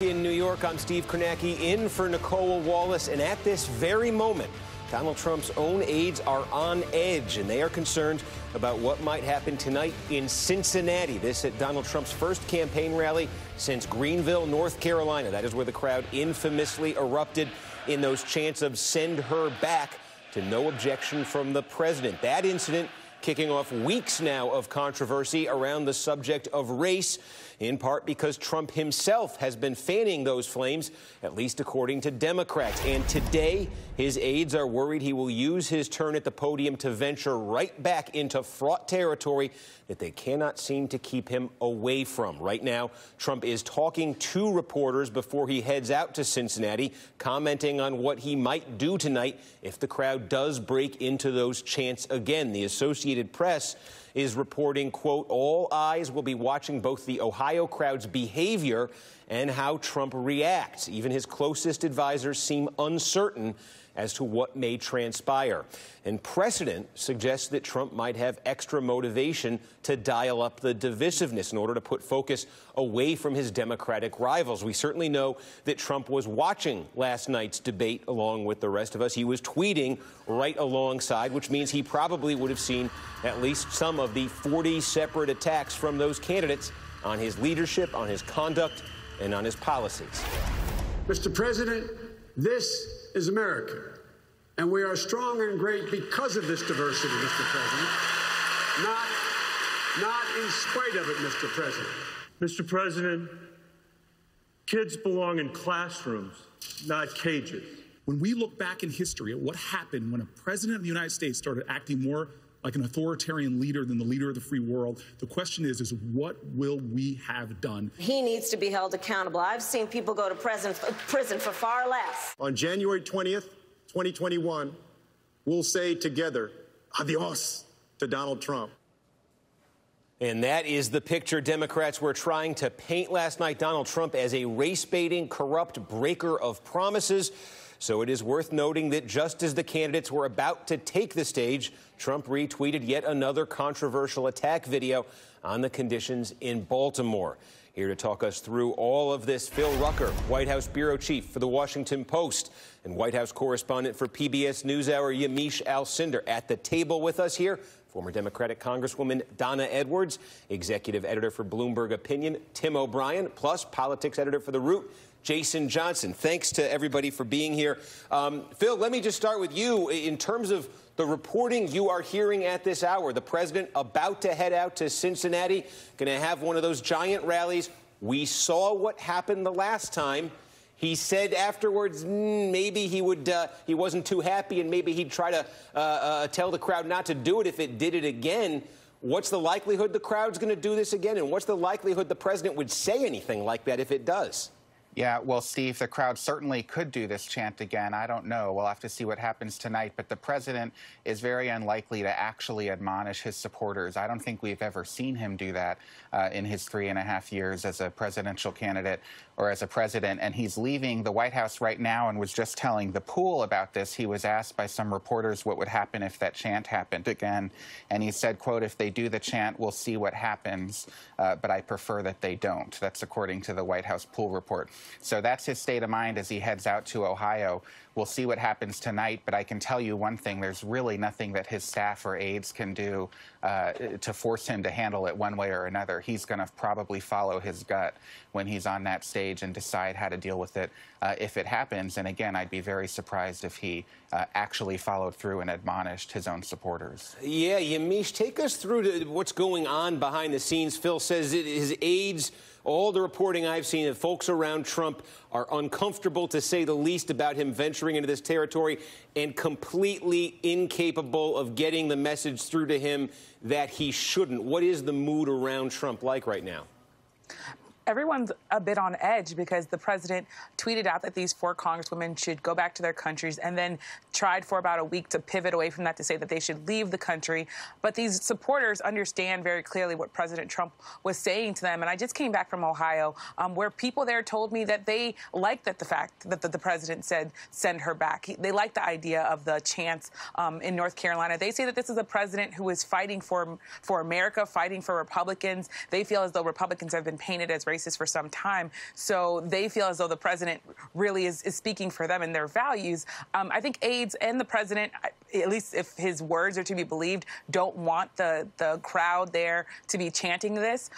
In New York, I'm Steve Kornacki in for Nicole Wallace, and at this very moment, Donald Trump's own aides are on edge, and they are concerned about what might happen tonight in Cincinnati. This at Donald Trump's first campaign rally since Greenville, North Carolina. That is where the crowd infamously erupted in those chants of "send her back" to no objection from the president. That incident kicking off weeks now of controversy around the subject of race, in part because Trump himself has been fanning those flames, at least according to Democrats. And today, his aides are worried he will use his turn at the podium to venture right back into fraught territory that they cannot seem to keep him away from. Right now, Trump is talking to reporters before he heads out to Cincinnati, commenting on what he might do tonight if the crowd does break into those chants again. The Associated Press is reporting, quote, all eyes will be watching both the Ohio crowd's behavior and how Trump reacts. Even his closest advisors seem uncertain as to what may transpire. And precedent suggests that Trump might have extra motivation to dial up the divisiveness in order to put focus away from his Democratic rivals. We certainly know that Trump was watching last night's debate along with the rest of us. He was tweeting right alongside, which means he probably would have seen at least some of the 40 separate attacks from those candidates on his leadership, on his conduct, and on his policies. Mr. President, this is America, and we are strong and great because of this diversity, Mr. President, not in spite of it, Mr. President. Mr. President, kids belong in classrooms, not cages. When we look back in history at what happened when a president of the United States started acting more like an authoritarian leader than the leader of the free world, the question is what will we have done? He needs to be held accountable. I've seen people go to prison for far less. On January 20th, 2021, we'll say together, adios to Donald Trump. And that is the picture Democrats were trying to paint last night. Donald Trump as a race-baiting, corrupt breaker of promises. So it is worth noting that just as the candidates were about to take the stage, Trump retweeted yet another controversial attack video on the conditions in Baltimore. Here to talk us through all of this, Phil Rucker, White House bureau chief for The Washington Post and White House correspondent for PBS NewsHour, Yamiche Alcindor. At the table with us here, former Democratic Congresswoman Donna Edwards, executive editor for Bloomberg Opinion, Tim O'Brien, plus politics editor for The Root, Jason Johnson. Thanks to everybody for being here. Phil, let me just start with you. In terms of the reporting you are hearing at this hour, the president about to head out to Cincinnati, going to have one of those giant rallies. We saw what happened the last time. He said afterwards maybe he wasn't too happy and maybe he'd try to tell the crowd not to do it if it did it again. What's the likelihood the crowd's going to do this again? And what's the likelihood the president would say anything like that if it does? Yeah, well, Steve, the crowd certainly could do this chant again. I don't know. We'll have to see what happens tonight. But the president is very unlikely to actually admonish his supporters. I don't think we've ever seen him do that in his 3.5 years as a presidential candidate or as a president. And he's leaving the White House right now and was just telling the Pool about this. He was asked by some reporters what would happen if that chant happened again. And he said, quote, if they do the chant, we'll see what happens. But I prefer that they don't. That's according to the White House Pool report. So that's his state of mind as he heads out to Ohio. We'll see what happens tonight, but I can tell you one thing. There's really nothing that his staff or aides can do to force him to handle it one way or another. He's going to probably follow his gut when he's on that stage and decide how to deal with it if it happens. And again, I'd be very surprised if he actually followed through and admonished his own supporters. Yeah, Yamiche, take us through what's going on behind the scenes. Phil says that his aides, all the reporting I've seen, that folks around Trump are uncomfortable, to say the least, about him venturing into this territory and completely incapable of getting the message through to him that he shouldn't. What is the mood around Trump like right now? Everyone's a bit on edge because the president tweeted out that these 4 congresswomen should go back to their countries and then tried for about a week to pivot away from that to say that they should leave the country. But these supporters understand very clearly what President Trump was saying to them. And I just came back from Ohio where people there told me that they liked the fact that the president said, send her back. They like the idea of the chants in North Carolina. They say that this is a president who is fighting for America, fighting for Republicans. They feel as though Republicans have been painted as racist racist for some time. So they feel as though the president really is speaking for them and their values. I think aides and the president, at least if his words are to be believed, don't want the crowd there to be chanting this.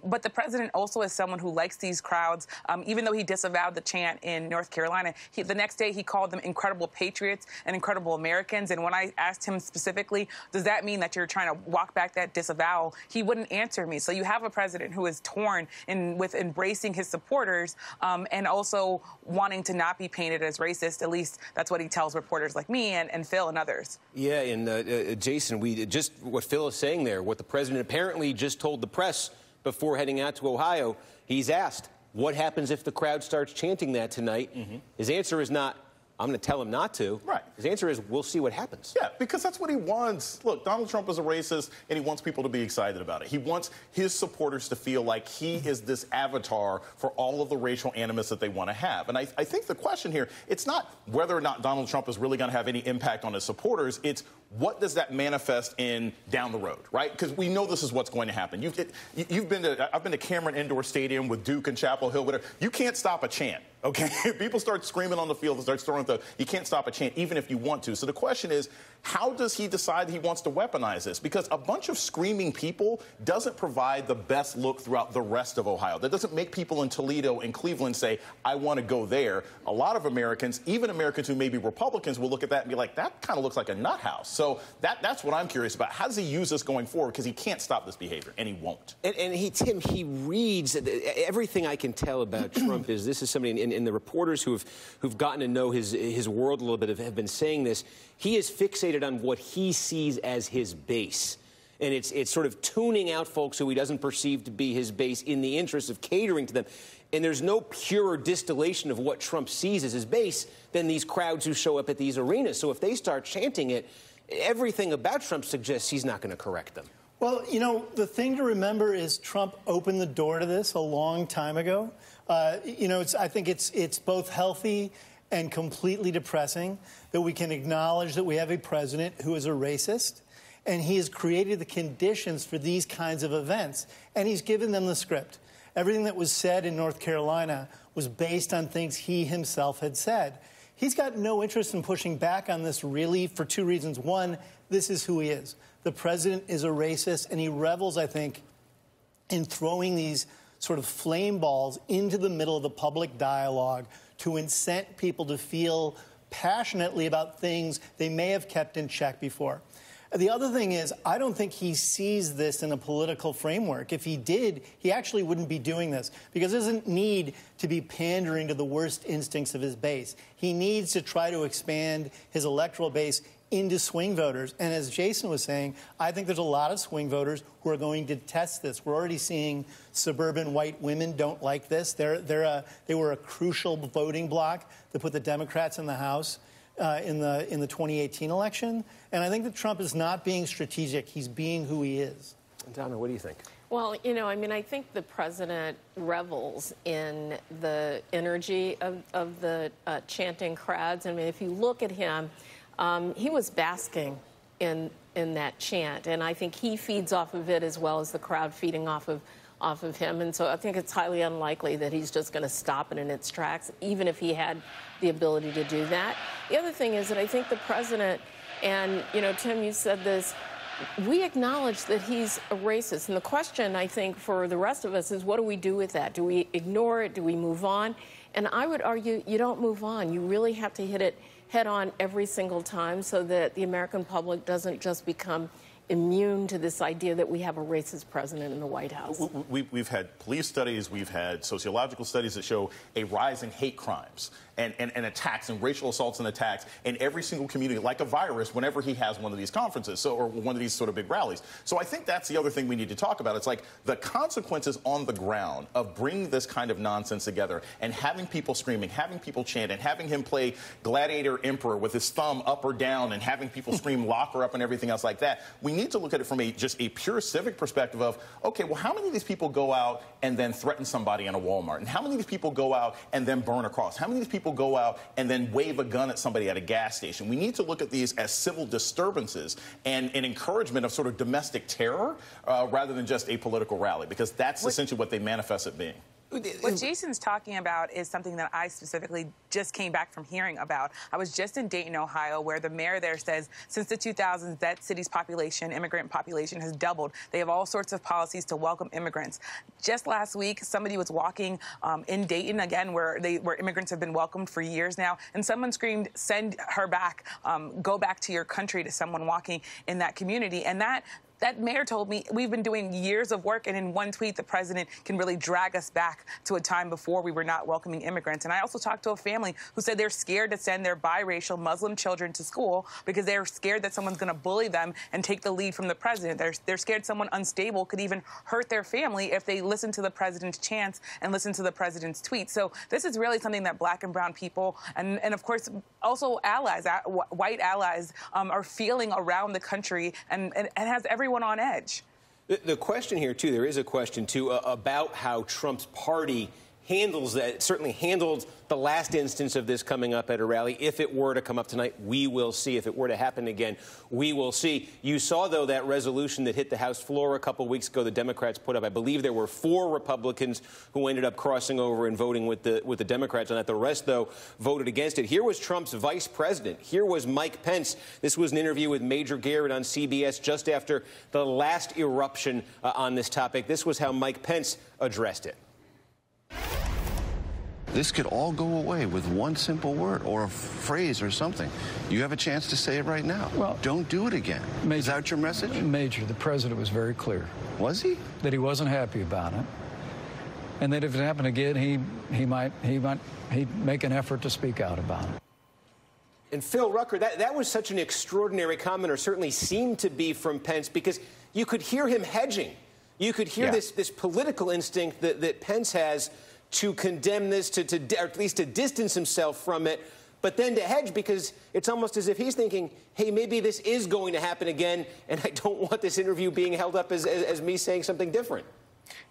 But the president also is someone who likes these crowds. Even though he disavowed the chant in North Carolina, the next day he called them incredible patriots and incredible Americans. And when I asked him specifically, does that mean that you're trying to walk back that disavowal, he wouldn't answer me. So you have a president who is torn with embracing his supporters and also wanting to not be painted as racist. At least that's what he tells reporters like me and Phil and others. Yeah, and Jason, just what Phil is saying there, what the president apparently just told the press before heading out to Ohio, he's asked, what happens if the crowd starts chanting that tonight? Mm-hmm. His answer is not, I'm going to tell him not to. Right. His answer is, we'll see what happens. Yeah, because that's what he wants. Look, Donald Trump is a racist, and he wants people to be excited about it. He wants his supporters to feel like he is this avatar for all of the racial animus that they want to have. And I think the question here, it's not whether or not Donald Trump is really going to have any impact on his supporters. It's what does that manifest in down the road, right? Because we know this is what's going to happen. I've been to Cameron Indoor Stadium with Duke and Chapel Hill, whatever. You can't stop a chant, okay? People start screaming on the field and start throwing you can't stop a chant, even if you want to. So the question is, how does he decide he wants to weaponize this? Because a bunch of screaming people doesn't provide the best look throughout the rest of Ohio. That doesn't make people in Toledo and Cleveland say, I want to go there. A lot of Americans, even Americans who may be Republicans, will look at that and be like, that kind of looks like a nut house. So that's what I'm curious about. How does he use this going forward? Because he can't stop this behavior, and he won't. And Tim, he reads everything I can tell about Trump is this is somebody, and the reporters who've gotten to know his world a little bit have been saying this. He is fixated on what he sees as his base. And it's sort of tuning out folks who he doesn't perceive to be his base in the interest of catering to them. And there's no purer distillation of what Trump sees as his base than these crowds who show up at these arenas. So if they start chanting it, everything about Trump suggests he's not going to correct them. Well, you know, the thing to remember is Trump opened the door to this a long time ago. I think it's both healthy and completely depressing that we can acknowledge that we have a president who is a racist, and he has created the conditions for these kinds of events, and he's given them the script. Everything that was said in North Carolina was based on things he himself had said. He's got no interest in pushing back on this, really, for two reasons. One, this is who he is. The president is a racist, and he revels, I think, in throwing these sort of flame balls into the middle of the public dialogue to incent people to feel passionately about things they may have kept in check before. The other thing is, I don't think he sees this in a political framework. If he did, he actually wouldn't be doing this, because he doesn't need to be pandering to the worst instincts of his base. He needs to try to expand his electoral base into swing voters. And as Jason was saying, I think there's a lot of swing voters who are going to test this. We're already seeing suburban white women don't like this. They were a crucial voting bloc that put the Democrats in the House in the 2018 election. And I think that Trump is not being strategic. He's being who he is. Donna, what do you think? Well, I think the president revels in the energy of the chanting crowds. I mean, if you look at him, he was basking in that chant, and I think he feeds off of it as well as the crowd feeding off of him. And so I think it's highly unlikely that he's just going to stop it in its tracks, even if he had the ability to do that. The other thing is that I think the president, and, Tim, you said this, we acknowledge that he's a racist. And the question, I think, for the rest of us is, what do we do with that? Do we ignore it? Do we move on? And I would argue you don't move on. You really have to hit it head on every single time so that the American public doesn't just become immune to this idea that we have a racist president in the White House. We've had police studies, we've had sociological studies that show a rise in hate crimes and attacks and racial assaults and attacks in every single community, like a virus, whenever he has one of these conferences, or one of these sort of big rallies. So I think that's the other thing we need to talk about. It's like the consequences on the ground of bringing this kind of nonsense together and having people screaming, having people chant, and having him play gladiator emperor with his thumb up or down and having people scream lock her up and everything else like that. We need to look at it from just a pure civic perspective of, okay, well, how many of these people go out and then threaten somebody in a Walmart? And how many of these people go out and then burn a cross? How many of these people go out and then wave a gun at somebody at a gas station? We need to look at these as civil disturbances and an encouragement of sort of domestic terror rather than just a political rally, because that's essentially what they manifest it being. What Jason's talking about is something that I specifically just came back from hearing about. I was just in Dayton, Ohio, where the mayor there says since the 2000s, that city's population, immigrant population, has doubled. They have all sorts of policies to welcome immigrants. Just last week, somebody was walking in Dayton, again, where immigrants have been welcomed for years now, and someone screamed, "Send her back, go back to your country," to someone walking in that community. And that mayor told me we've been doing years of work, and in one tweet, the president can really drag us back to a time before we were not welcoming immigrants. And I also talked to a family who said they're scared to send their biracial Muslim children to school because they're scared that someone's going to bully them and take the lead from the president. They're scared someone unstable could even hurt their family if they listen to the president's chants and listen to the president's tweets. So this is really something that black and brown people and of course, also allies, white allies, are feeling around the country and has everyone on edge. The question here, too, there is a question, too, about how Trump's party handles that, certainly handled the last instance of this coming up at a rally. If it were to come up tonight, we will see. If it were to happen again, we will see. You saw, though, that resolution that hit the House floor a couple weeks ago the Democrats put up. I believe there were 4 Republicans who ended up crossing over and voting with the Democrats on that. The rest, though, voted against it. Here was Trump's vice president. Here was Mike Pence. This was an interview with Major Garrett on CBS just after the last eruption on this topic. This was how Mike Pence addressed it. This could all go away with one simple word or a phrase or something. You have a chance to say it right now. Well, don't do it again. Is that your message? Major, the president was very clear. Was he? That he wasn't happy about it. And that if it happened again, he'd make an effort to speak out about it. And Phil Rucker, that was such an extraordinary comment, or certainly seemed to be, from Pence, because you could hear him hedging. You could hear this political instinct that Pence has to condemn this, or at least to distance himself from it, but then to hedge, because it's almost as if he's thinking, hey, maybe this is going to happen again, and I don't want this interview being held up as me saying something different.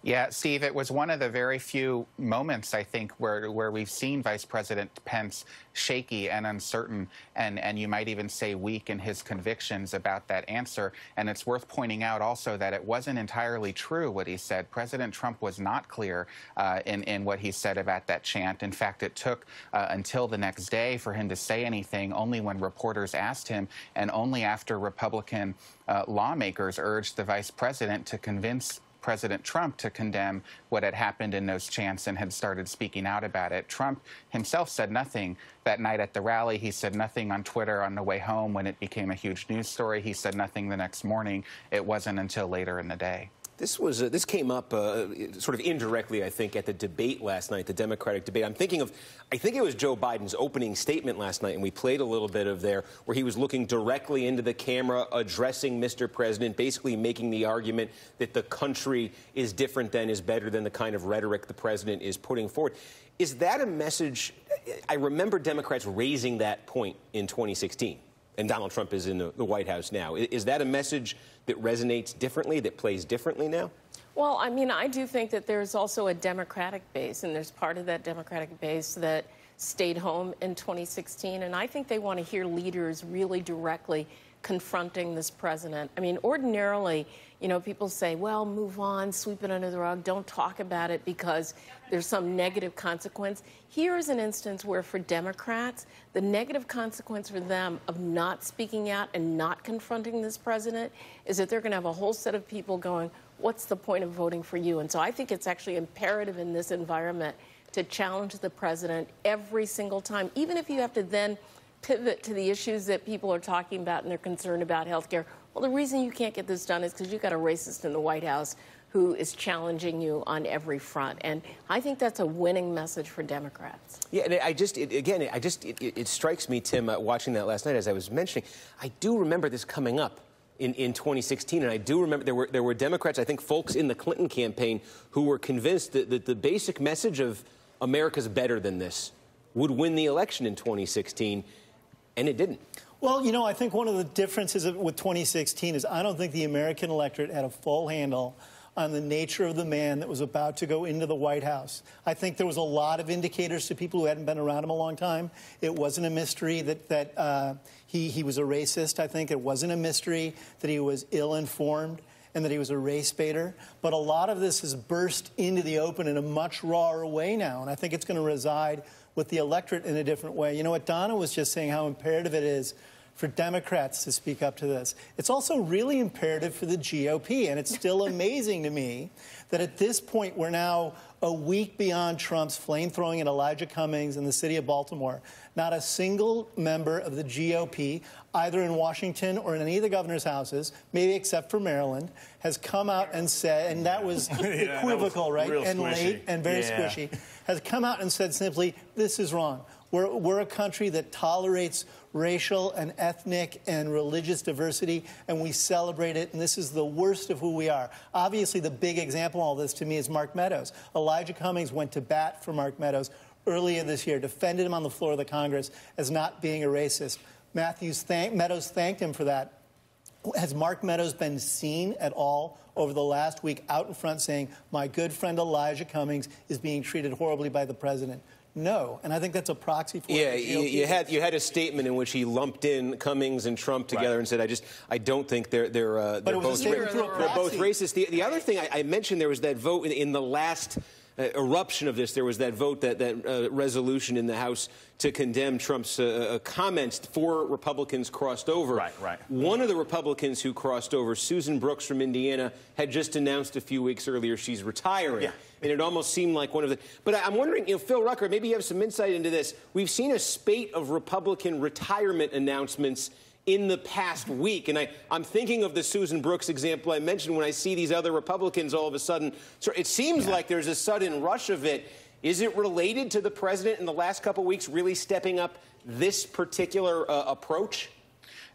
Yeah, Steve, it was one of the very few moments, I think, where we've seen Vice President Pence shaky and uncertain, and you might even say weak in his convictions about that answer. And it's worth pointing out also that it wasn't entirely true what he said. President Trump was not clear in what he said about that chant. In fact, it took until the next day for him to say anything, only when reporters asked him, and only after Republican lawmakers urged the vice president to convince President Trump to condemn what had happened in those chants and had started speaking out about it. Trump himself said nothing that night at the rally. He said nothing on Twitter on the way home when it became a huge news story. He said nothing the next morning. It wasn't until later in the day. This came up sort of indirectly, I think, at the debate last night, the Democratic debate. I think it was Joe Biden's opening statement last night, and we played a little bit of there where he was looking directly into the camera, addressing Mr. President, basically making the argument that the country is different than, is better than the kind of rhetoric the president is putting forward. Is that a message? I remember Democrats raising that point in 2016. And Donald Trump is in the White House now. Is that a message that resonates differently, that plays differently now? Well, I mean, I do think that there's also a Democratic base, and there's part of that Democratic base that stayed home in 2016. And I think they want to hear leaders really directly confronting this president. I mean, ordinarily, you know, people say, well, move on, sweep it under the rug, don't talk about it because there's some negative consequence. Here is an instance where, for Democrats, the negative consequence for them of not speaking out and not confronting this president is that they're going to have a whole set of people going, what's the point of voting for you? And so I think it's actually imperative in this environment to challenge the president every single time, even if you have to then pivot to the issues that people are talking about and they're concerned about health care. Well, the reason you can't get this done is because you've got a racist in the White House who is challenging you on every front. And I think that's a winning message for Democrats. Yeah, and it strikes me, Tim, watching that last night, as I was mentioning, I do remember this coming up in 2016, and I do remember there were Democrats, I think folks in the Clinton campaign, who were convinced that the basic message of America's better than this would win the election in 2016, and it didn't. Well, you know, I think one of the differences with 2016 is I don't think the American electorate had a full handle on the nature of the man that was about to go into the White House. I think there was a lot of indicators to people who hadn't been around him a long time. It wasn't a mystery that he was a racist, I think. It wasn't a mystery that he was ill-informed. and that he was a race baiter. But a lot of this has burst into the open in a much rawer way now, and I think it's going to reside with the electorate in a different way. You know what Donna was just saying, how imperative it is for Democrats to speak up to this. It's also really imperative for the GOP, and it's still amazing to me that at this point we're now a week beyond Trump's flamethrowing at Elijah Cummings in the city of Baltimore. Not a single member of the GOP, either in Washington or in any of the governor's houses, maybe except for Maryland, has come out and said, and that was equivocal, right? And squishy. late and very squishy, has come out and said simply, this is wrong. We're a country that tolerates racial and ethnic and religious diversity, and we celebrate it, and this is the worst of who we are. Obviously, the big example of all this to me is Mark Meadows. Elijah Cummings went to bat for Mark Meadows earlier this year, defended him on the floor of the Congress as not being a racist. Meadows thanked him for that. Has Mark Meadows been seen at all over the last week out in front saying, my good friend Elijah Cummings is being treated horribly by the president? No, and I think that's a proxy for you had a statement in which he lumped in Cummings and Trump together and said, I don't think they're both racist. The other thing I mentioned, there was that vote in the last eruption of this. There was that vote, that resolution in the House to condemn Trump's comments. 4 Republicans crossed over. Right. One of the Republicans who crossed over, Susan Brooks from Indiana, had just announced a few weeks earlier she's retiring. Yeah. And it almost seemed like one of the... But I'm wondering, Phil Rucker, maybe you have some insight into this. We've seen a spate of Republican retirement announcements in the past week. And I'm thinking of the Susan Brooks example I mentioned when I see these other Republicans all of a sudden. So it seems like there's a sudden rush of it. Is it related to the president in the last couple of weeks really stepping up this particular approach?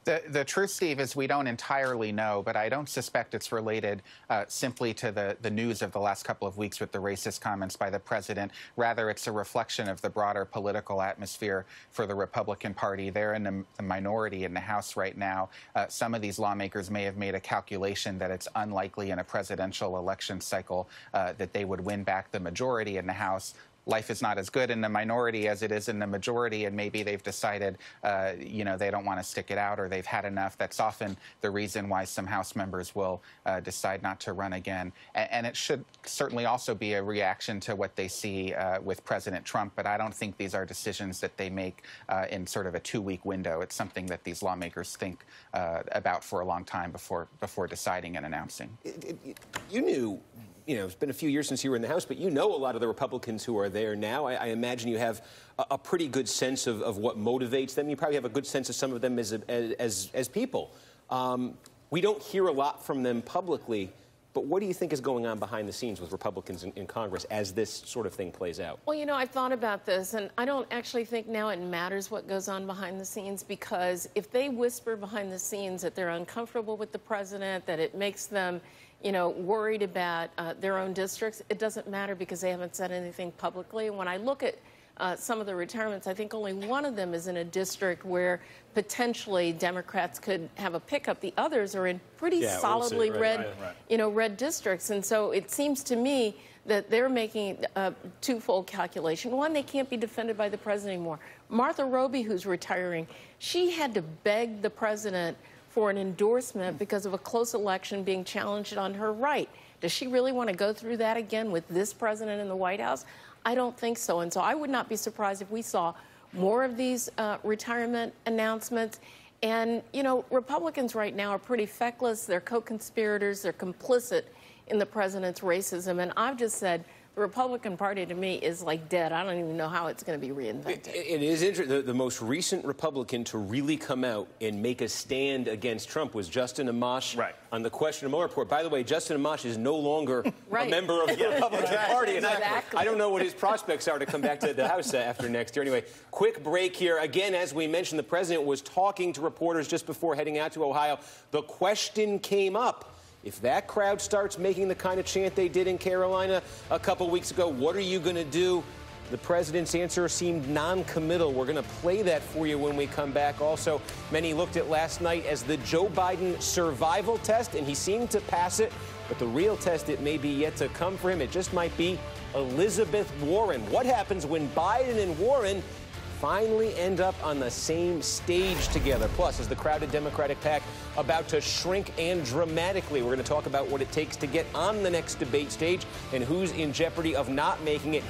The truth, Steve, is we don't entirely know, but I don't suspect it's related simply to the news of the last couple of weeks with the racist comments by the president. Rather, it's a reflection of the broader political atmosphere for the Republican Party. They're in the minority in the House right now. Some of these lawmakers may have made a calculation that it's unlikely in a presidential election cycle that they would win back the majority in the House. Life is not as good in the minority as it is in the majority, and maybe they've decided, they don't want to stick it out or they've had enough. That's often the reason why some House members will decide not to run again. And it should certainly also be a reaction to what they see with President Trump, but I don't think these are decisions that they make in sort of a 2-week window. It's something that these lawmakers think about for a long time before deciding and announcing. You knew... it's been a few years since you were in the House, but you know a lot of the Republicans who are there now. I imagine you have a pretty good sense of what motivates them. You probably have a good sense of some of them as people. We don't hear a lot from them publicly, but what do you think is going on behind the scenes with Republicans in Congress as this sort of thing plays out? Well, I've thought about this, and I don't actually think now it matters what goes on behind the scenes, because if they whisper behind the scenes that they're uncomfortable with the president, that it makes them worried about their own districts, it doesn't matter because they haven't said anything publicly. And when I look at some of the retirements, I think only one of them is in a district where potentially Democrats could have a pickup. The others are in pretty solidly red districts. And so it seems to me that they're making a twofold calculation. One, they can't be defended by the president anymore. Martha Roby, who's retiring, she had to beg the president for an endorsement because of a close election being challenged on her right. Does she really want to go through that again with this president in the White House? I don't think so. And so I would not be surprised if we saw more of these retirement announcements. And, Republicans right now are pretty feckless. They're co-conspirators. They're complicit in the president's racism. And I've just said, the Republican Party, to me, is like dead. I don't even know how it's going to be reinvented. It is interesting. The most recent Republican to really come out and make a stand against Trump was Justin Amash on the Question of Mueller report. By the way, Justin Amash is no longer a member of the Republican Party. And I don't know what his prospects are to come back to the House after next year. Anyway, quick break here. Again, as we mentioned, the president was talking to reporters just before heading out to Ohio. The question came up. If that crowd starts making the kind of chant they did in Carolina a couple weeks ago, what are you going to do? The president's answer seemed non-committal. We're going to play that for you when we come back. Also, many looked at last night as the Joe Biden survival test, and he seemed to pass it. But the real test, it may be yet to come for him. It just might be Elizabeth Warren. What happens when Biden and Warren finally end up on the same stage together? Plus, is the crowded Democratic pack about to shrink, and dramatically? We're going to talk about what it takes to get on the next debate stage and who's in jeopardy of not making it.